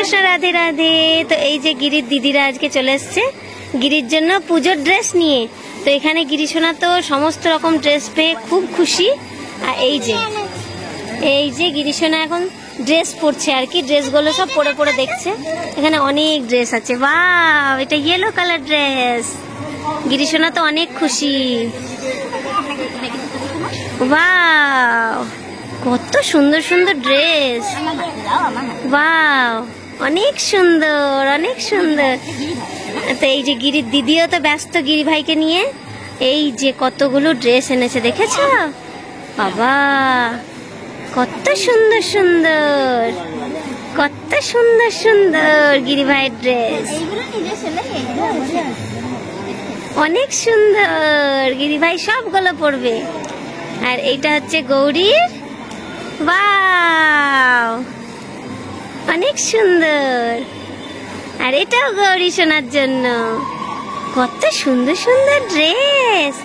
কৃষ্ণ, রাধে রাধে। তো এই যে গিরির দিদিরা আজকে চলে এসছে গিরির জন্য পুজোর ড্রেস নিয়ে। তো এখানে গিরিশোনা তো সমস্ত রকম ড্রেস পেয়ে খুব খুশি। আর এই যে গিরিশোনা এখন ড্রেস পরছে আর কি, ড্রেসগুলো সব পরে পরে দেখছে। এখানে অনেক ড্রেস আছে। বাহ, এটা ইয়েলো কালার ড্রেস। গিরিশোনা তো অনেক খুশি। বাহ, কত সুন্দর সুন্দর ড্রেস। বাহ, অনেক সুন্দর, অনেক সুন্দর। তো এই যে গিরির দিদিও তো ব্যস্ত গিরি ভাইকে নিয়ে। এই যে কতগুলো ড্রেস এনেছে, দেখেছো? বাবা, কত সুন্দর সুন্দর, কত সুন্দর সুন্দর গিরি ভাইয়ের ড্রেস। অনেক সুন্দর, গিরি ভাই সবগুলো পরবে। আর এইটা হচ্ছে গৌরীর। বাহ, অনেক সুন্দর। আর এটাও গৌরী শোনার জন্য। কত সুন্দর সুন্দর ড্রেস।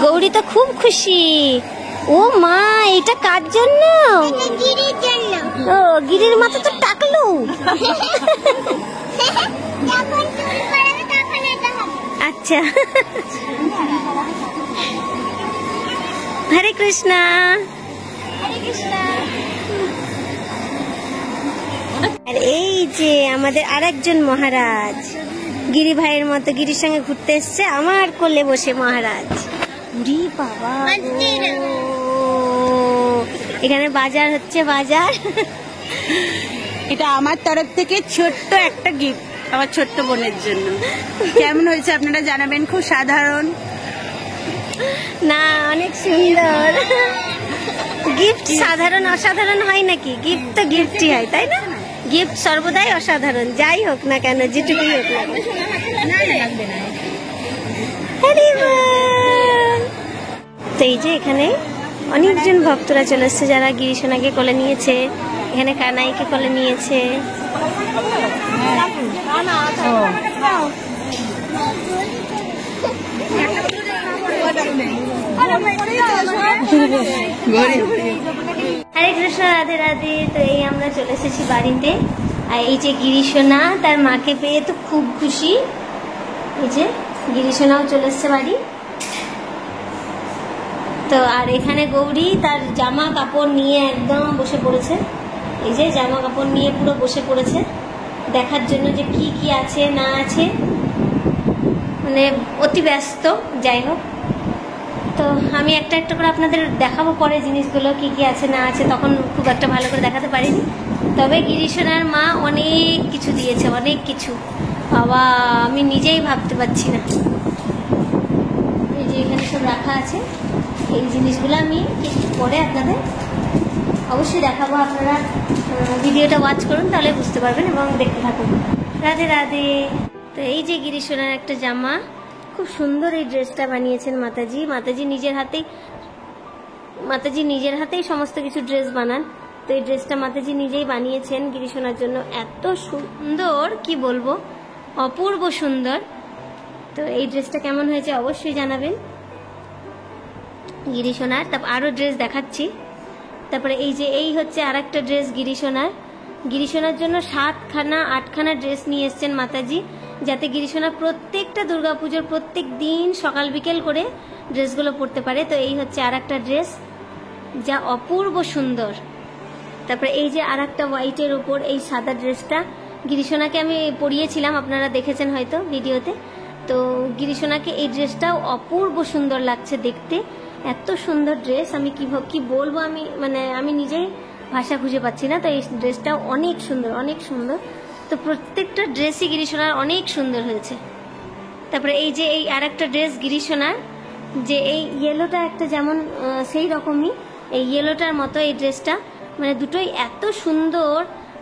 গৌরী তো খুব খুশি। ও মা, এটা কার জন্য? ও, গিরির মাথা তো টাকলো। আচ্ছা, হরে কৃষ্ণ। আর এই যে আমাদের আরেকজন মহারাজ, গিরি ভাইয়ের মতো গিরির সঙ্গে ঘুরতে এসছে, আমার কোলে বসে মহারাজ। বাবা, এখানে বাজার হচ্ছে, বাজার। এটা আমার তরফ থেকে ছোট্ট একটা গিফট আমার ছোট্ট বোনের জন্য। কেমন হয়েছে আপনারা জানাবেন। খুব সাধারণ না, অনেক সুন্দর গিফট। সাধারণ অসাধারণ হয় নাকি? গিফট তো গিফটই হয়, তাই না? গিফট সর্বদাই অসাধারণ, যাই হোক না কেন, যেটুকুই হোক না। তো এই যে এখানে অনেকজন ভক্তরা চলে এসছে, যারা গিরিশোনাকে কোলে নিয়েছে। এখানে কানাইকে কোলে নিয়েছে। হরে কৃষ্ণ, রাধে রাধে। তো এই আমরা চলে এসেছি বাড়িতে। আর এই যে গিরিশোনা তার মাকে পেয়ে তো খুব খুশি। এই যে গিরিশোনাও চলে এসছে বাড়ি। তো আর এখানে গৌরী তার জামা কাপড় নিয়ে একদম বসে পড়েছে। এই যে জামা কাপড় নিয়ে পুরো বসে পড়েছে দেখার জন্য যে কি কি আছে না আছে, মানে অতি ব্যস্ত। যাই হোক, তো আমি একটা একটা করে আপনাদের দেখাবো পরে জিনিসগুলো কি কি আছে না আছে। তখন খুব একটা ভালো করে দেখাতে পারিনি। তবে গিরিশোনার মা অনেক কিছু দিয়েছে, অনেক কিছু। বাবা, আমি নিজেই ভাবতে পারছি না। এই যে এখানে সব রাখা আছে, এই জিনিসগুলো আমি একটু পরে আপনাদের অবশ্যই দেখাবো। আপনারা ভিডিওটা ওয়াচ করুন, তাহলে বুঝতে পারবেন এবং দেখতে থাকুন। রাধে রাধে। তো এই যে গিরিশোনার একটা জামা, খুব সুন্দর এই ড্রেসটা বানিয়েছেন মাতাজি। মাতাজি নিজের হাতেই সমস্ত কিছু ড্রেস বানান। তো এই ড্রেসটা মাতাজি নিজেই বানিয়েছেন গিরিশোনার জন্য। এত সুন্দর, কি বলবো, অপূর্ব সুন্দর। তো এই ড্রেসটা কেমন হয়েছে অবশ্যই জানাবেন গিরিশোনার। তারপর আরও ড্রেস দেখাচ্ছি। তারপরে এই যে এই হচ্ছে আর একটা ড্রেস গিরিশোনার জন্য 7খানা 8খানা ড্রেস নিয়ে এসছেন মাতাজি, যাতে গিরিশোনা প্রত্যেকটা দুর্গাপুজোর প্রত্যেক দিন সকাল বিকেল করে ড্রেসগুলো পরতে পারে। তো এই হচ্ছে আর একটা ড্রেস, যা অপূর্ব সুন্দর। তারপরে এই যে আর একটা হোয়াইটের উপর এই সাদা ড্রেসটা গিরিশোনাকে আমি পরিয়েছিলাম, আপনারা দেখেছেন হয়তো ভিডিওতে। তো গিরিশোনাকে এই ড্রেসটাও অপূর্ব সুন্দর লাগছে দেখতে। এত সুন্দর ড্রেস, আমি কি বলবো, আমি নিজেই ভাষা খুঁজে পাচ্ছি না। তো এই ড্রেসটাও অনেক সুন্দর, অনেক সুন্দর। তো প্রত্যেকটা ড্রেসই গিরিশোনার অনেক সুন্দর হয়েছে। তারপরে এই যে এই আর একটা ড্রেস গিরিশোনার, যে এই ইয়েলোটা একটা যেমন সেই রকমই এই ইয়েলোটার মতো এই ড্রেসটা, মানে দুটোই এত সুন্দর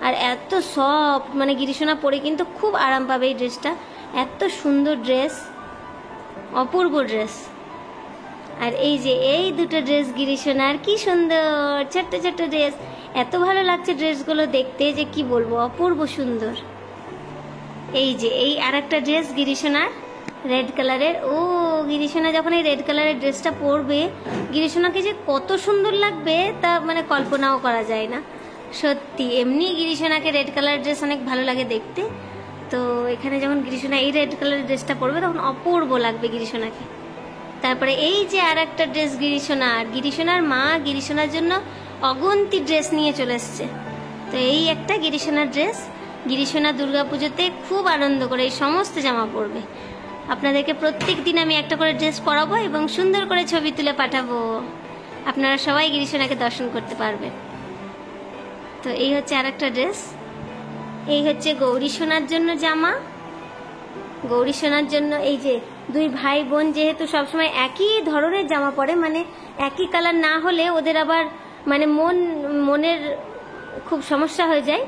আর এত সফট, মানে গিরিশোনা পরে কিন্তু খুব আরাম পাবে এই ড্রেসটা। এত সুন্দর ড্রেস, অপূর্ব ড্রেস। আর এই যে এই দুটো ড্রেস গিরিশোনার, কি সুন্দর ছোট্ট ছোট্ট ড্রেস। এত ভালো লাগছে ড্রেসগুলো দেখতে যে কি বলবো, অপূর্ব সুন্দর। এই যে এই আর একটা ড্রেস গিরিশোনার রেড কালারের। ও, গিরিশোনা যখন এই রেড কালারের ড্রেসটা পরবে, গিরিশোনাকে যে কত সুন্দর লাগবে তা মানে কল্পনাও করা যায় না। সত্যি এমনি গিরিশোনাকে রেড কালার ড্রেস অনেক ভালো লাগে দেখতে, তো এখানে যখন গিরিশোনা এই রেড কালারের ড্রেসটা পরবে তখন অপূর্ব লাগবে গিরিশোনাকে। তারপরে এই যে আর একটা ড্রেস গিরিশোনার, গিরিশোনার মা গিরিশোনার জন্য অগুন্তি ড্রেস নিয়ে চলে এসছে। তো এই একটা গিরিশোনার ড্রেস, গিরিশোনা দুর্গাপুজোতে খুব আনন্দ করে এই সমস্ত জামা পরবে। আপনাদেরকে প্রত্যেক দিন আমি একটা করে ড্রেস পরাবো এবং সুন্দর করে ছবি তুলে পাঠাবো, আপনারা সবাই গিরিশোনাকে দর্শন করতে পারবেন। তো এই হচ্ছে আর একটা ড্রেস। এই হচ্ছে গৌরী সোনার জন্য জামা। গৌরী সোনার জন্য এই যে দুই ভাই বোন যেহেতু সবসময় একই ধরনের জামা পরে, মানে একই কালার না হলে ওদের আবার মানে মনের খুব সমস্যা হয়ে যায়,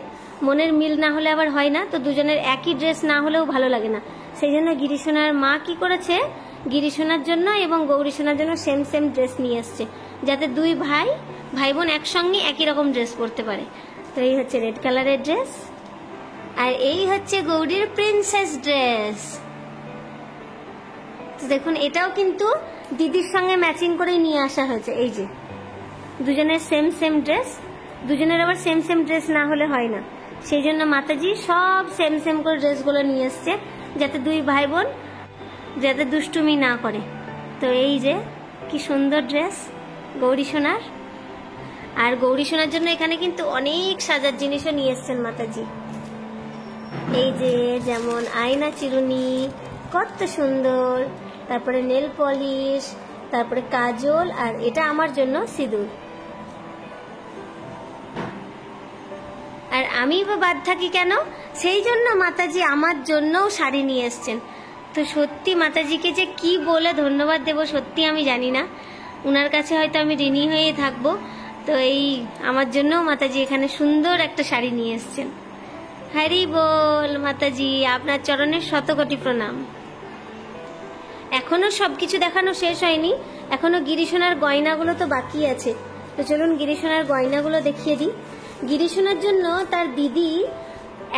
মনের মিল না হলে আবার হয় না, তো দুজনের একই ড্রেস না হলেও ভালো লাগে না। সেই জন্য গিরিশোনার মা কি করেছে, গিরিশোনার জন্য এবং গৌরী সোনার জন্য সেম সেম ড্রেস নিয়ে এসছে, যাতে দুই ভাই বোন একসঙ্গে একই রকম ড্রেস পরতে পারে। তো এই হচ্ছে রেড কালারের ড্রেস, আর এই হচ্ছে গৌরীর প্রিন্সেস ড্রেস। দেখুন এটাও কিন্তু দিদির সঙ্গে ম্যাচিং করে নিয়ে আসা হয়েছে। এই যে দুজনের সেম সেম ড্রেস, দুজনের আবার সেম সেম ড্রেস না হলে হয় না, সেই জন্য মাতাজি সব সেম সেম করে ড্রেসগুলো নিয়ে এসছে, যাতে দুই ভাই বোন যাতে দুষ্টুমি না করে। তো এই যে কি সুন্দর ড্রেস গৌরী সোনার। আর গৌরী সোনার জন্য এখানে কিন্তু অনেক সাজার জিনিসও নিয়ে এসছেন মাতাজি। এই যে যেমন আয়না চিরুনি কত সুন্দর, তারপরে নেল পলিশ, তারপরে কাজল, আর এটা আমার জন্য সিঁদুর। আর আমি বা বাদ থাকি কেন, সেই জন্য মাতাজি আমার জন্যও শাড়ি নিয়ে এসছেন। তো সত্যি মাতাজিকে যে কি বলে ধন্যবাদ দেব সত্যি আমি জানি না, উনার কাছে হয়তো আমি ঋণী হয়েই থাকবো। তো এই আমার জন্য মাতাজি এখানে সুন্দর একটা শাড়ি নিয়ে এসছেন। হরি বল মাতাজি, আপনার চরণের শতকোটি প্রণাম। এখনো সবকিছু দেখানো শেষ হয়নি, এখনো গিরিশোনার গয়নাগুলো তো বাকি আছে। তো চলুন গিরিশোনার গয়নাগুলো দেখিয়ে দিই। গিরিশোনার জন্য তার দিদি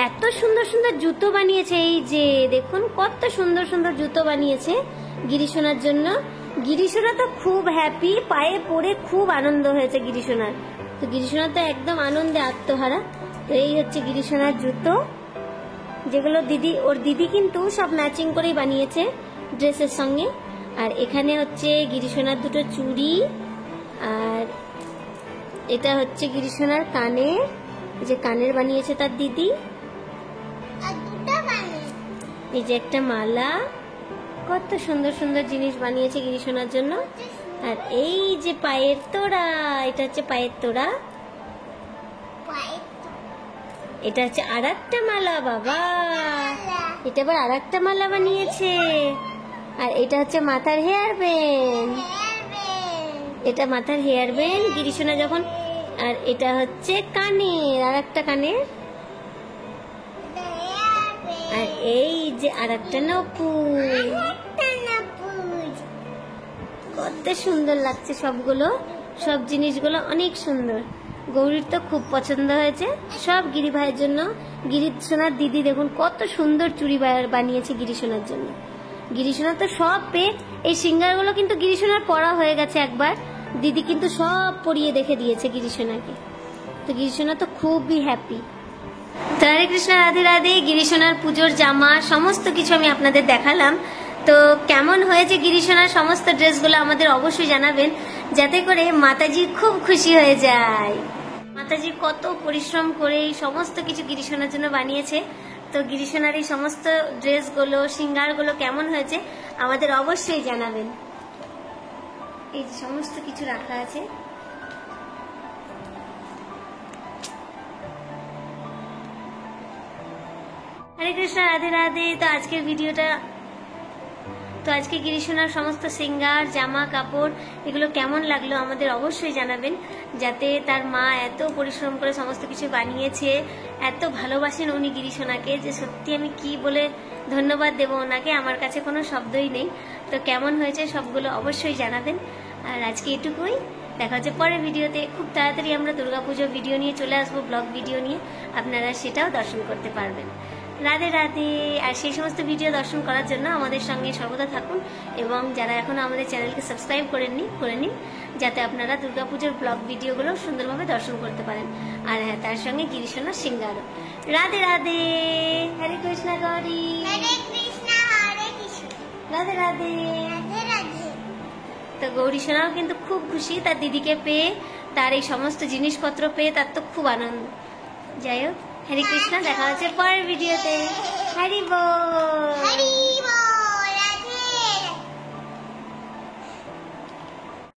এত সুন্দর সুন্দর জুতো বানিয়েছে, এই যে দেখুন কত সুন্দর সুন্দর জুতো বানিয়েছে গিরিশোনার জন্য। গিরিশোনা তো খুব হ্যাপি, পায়ে পরে খুব আনন্দ হয়েছে গিরিশোনার। তো গিরিশোনা তো একদম আনন্দে আত্মহারা। তো এই হচ্ছে গিরিশোনার জুতো, যেগুলো ওর দিদি কিন্তু সব ম্যাচিং করেই বানিয়েছে ড্রেসের সঙ্গে। আর এখানে হচ্ছে গিরিশোনার দুটো চুড়ি, আর এটা হচ্ছে গিরিশোনার কানে, যে কানের বানিয়েছে তার দিদি। এই যে একটা মালা, কত সুন্দর সুন্দর জিনিস বানিয়েছে গিরিশোনার জন্য। আর এই যে পায়ের তোড়া, এটা হচ্ছে পায়ের তোড়া, এটা হচ্ছে আর একটা মালা। বাবা এটা আবার আর একটা মালা বানিয়েছে। আর এটা হচ্ছে মাথার হেয়ার ব্যান্ড, এটা মাথার হেয়ার ব্যান্ড গিরিশোনা যখন। আর এটা হচ্ছে কানের, আর একটা কানের। আর এই যে আর একটা নপুর, কত সুন্দর লাগছে সবগুলো, সব জিনিসগুলো অনেক সুন্দর। গৌরীর তো খুব পছন্দ হয়েছে, সব গিরি ভাইয়ের জন্য। গিরিশোনার দিদি দেখুন কত সুন্দর চুড়ি বানিয়েছে গিরিশোনার জন্য। গিরিশোনা তো সব পেয়ে, এই সিঙ্গারগুলো কিন্তু গিরিশোনার পরা হয়ে গেছে একবার, দিদি কিন্তু সব পরিয়ে দেখে দিয়েছে গিরিশোনাকে। তো গিরিশোনা তো খুবই হ্যাপি। তো হরে কৃষ্ণ, রাধে রাধে। গিরিশোনার পুজোর জামা সমস্ত কিছু আমি আপনাদের দেখালাম। তো কেমন হয়েছে গিরিশোনার সমস্ত ড্রেসগুলো আমাদের অবশ্যই জানাবেন, যাতে করে মাতাজি খুব খুশি হয়ে যায়। মাতাজি কত পরিশ্রম করে এই সমস্ত কিছু গিরিশোনার জন্য বানিয়েছে। তো গিরিশোনার এই সমস্ত ড্রেসগুলো সিঙ্গারগুলো কেমন হয়েছে আমাদের অবশ্যই জানাবেন। এই যে সমস্ত কিছু রাখা আছে। হরে কৃষ্ণ, রাধে রাধে। তো আজকে গিরিশোনার সমস্ত সিঙ্গার, জামা কাপড় এগুলো কেমন লাগলো আমাদের অবশ্যই জানাবেন, যাতে তার মা এত পরিশ্রম করে সমস্ত কিছু বানিয়েছে, এত ভালোবাসেন উনি গিরিশোনাকে, যে সত্যি আমি কি বলে ধন্যবাদ দেব ওনাকে, আমার কাছে কোনো শব্দই নেই। তো কেমন হয়েছে সবগুলো অবশ্যই জানাবেন। আর আজকে এটুকুই, দেখা হচ্ছে পরের ভিডিওতে। খুব তাড়াতাড়ি আমরা দুর্গাপুজোর ভিডিও নিয়ে চলে আসবো, ব্লগ ভিডিও নিয়ে, আপনারা সেটাও দর্শন করতে পারবেন। রাধে রাধে। আর সেই সমস্ত ভিডিও দর্শন করার জন্য আমাদের সঙ্গে সর্বদা থাকুন, এবং যারা এখনো আমাদের চ্যানেলকে সাবস্ক্রাইব করে নিন, যাতে আপনারা দুর্গাপুজোর ব্লগ ভিডিওগুলো সুন্দরভাবে দর্শন করতে পারেন। আর হ্যাঁ, তার সঙ্গে গিরিশোনার সিঙ্গারও। রাধে রাধে। হরে কৃষ্ণ গৌরী। হরে কৃষ্ণ হরে কৃষ্ণ রাধে রাধে। রাধে রাধে। তো গৌরী সোনাও কিন্তু খুব খুশি তার দিদিকে পেয়ে, তার এই সমস্ত জিনিসপত্র পেয়ে তার তো খুব আনন্দ। যাই হোক, হরে কৃষ্ণ, দেখা হচ্ছে পরের ভিডিওতে। হরি বল।